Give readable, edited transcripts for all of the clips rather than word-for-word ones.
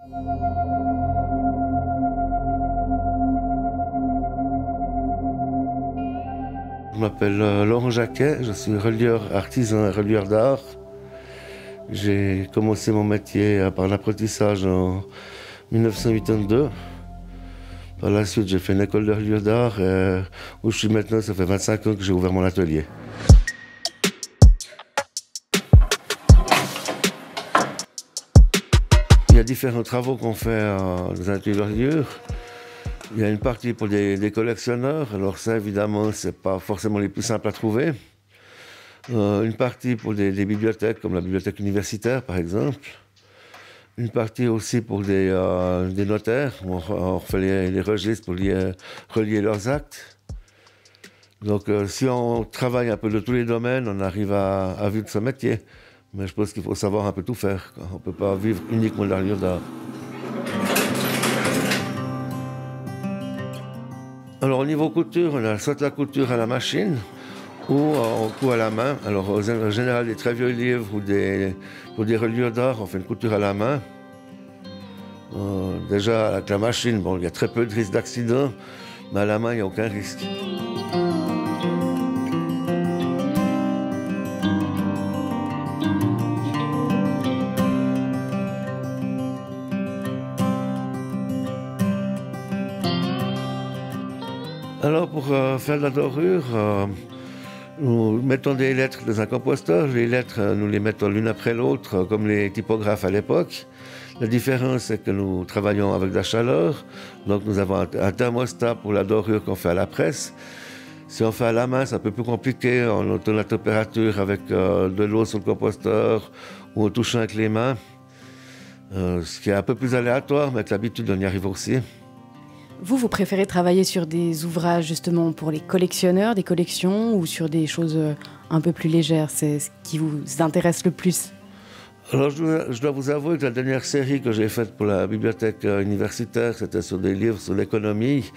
Je m'appelle Laurent Jacquet, je suis relieur artisan et relieur d'art. J'ai commencé mon métier par l'apprentissage en 1982. Par la suite, j'ai fait une école de relieur d'art où je suis maintenant, ça fait 25 ans que j'ai ouvert mon atelier. Il y a différents travaux qu'on fait dans un atelier de reliure. Il y a une partie pour des collectionneurs, alors ça évidemment c'est pas forcément les plus simples à trouver. Une partie pour des bibliothèques comme la bibliothèque universitaire par exemple. Une partie aussi pour des notaires, où on refait les registres pour relier leurs actes. Donc si on travaille un peu de tous les domaines, on arrive à vivre de ce métier. Mais je pense qu'il faut savoir un peu tout faire, quoi. On ne peut pas vivre uniquement de la reliure d'art. Alors au niveau couture, on a soit la couture à la machine ou on coud à la main. Alors en général, des très vieux livres ou pour des reliures d'art, on fait une couture à la main. Déjà avec la machine, bon, il y a très peu de risque d'accident, mais à la main, il n'y a aucun risque. Alors pour faire de la dorure, nous mettons des lettres dans un composteur. Les lettres, nous les mettons l'une après l'autre, comme les typographes à l'époque. La différence, c'est que nous travaillons avec de la chaleur. Donc nous avons un thermostat pour la dorure qu'on fait à la presse. Si on fait à la main, c'est un peu plus compliqué. On tourne la température avec de l'eau sur le composteur ou en touchant avec les mains. Ce qui est un peu plus aléatoire, mais avec l'habitude, on y arrive aussi. Vous préférez travailler sur des ouvrages justement pour les collectionneurs, des collections, ou sur des choses un peu plus légères? C'est ce qui vous intéresse le plus? Alors je dois vous avouer que la dernière série que j'ai faite pour la bibliothèque universitaire, c'était sur des livres sur l'économie,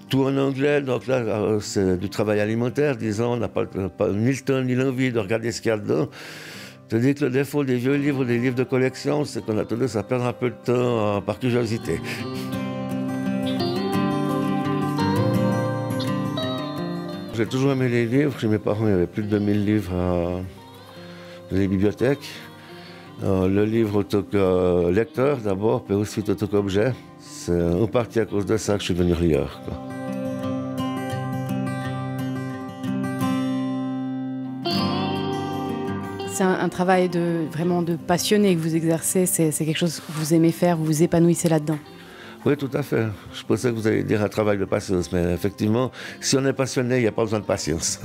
tout en anglais. Donc là, c'est du travail alimentaire, disons. On n'a pas ni le temps ni l'envie de regarder ce qu'il y a dedans. C'est-à-dire que le défaut des vieux livres ou des livres de collection, c'est qu'on a tendance à perdre un peu de temps par curiosité. J'ai toujours aimé les livres. Chez mes parents, il y avait plus de 2000 livres dans les bibliothèques. Le livre en tant que lecteur d'abord, puis ensuite en tant qu'objet. C'est en partie à cause de ça que je suis devenu relieur, quoi. C'est un travail vraiment de passionné que vous exercez. C'est quelque chose que vous aimez faire, vous vous épanouissez là-dedans. Oui, tout à fait. Je pensais que vous alliez dire un travail de patience, mais effectivement, si on est passionné, il n'y a pas besoin de patience.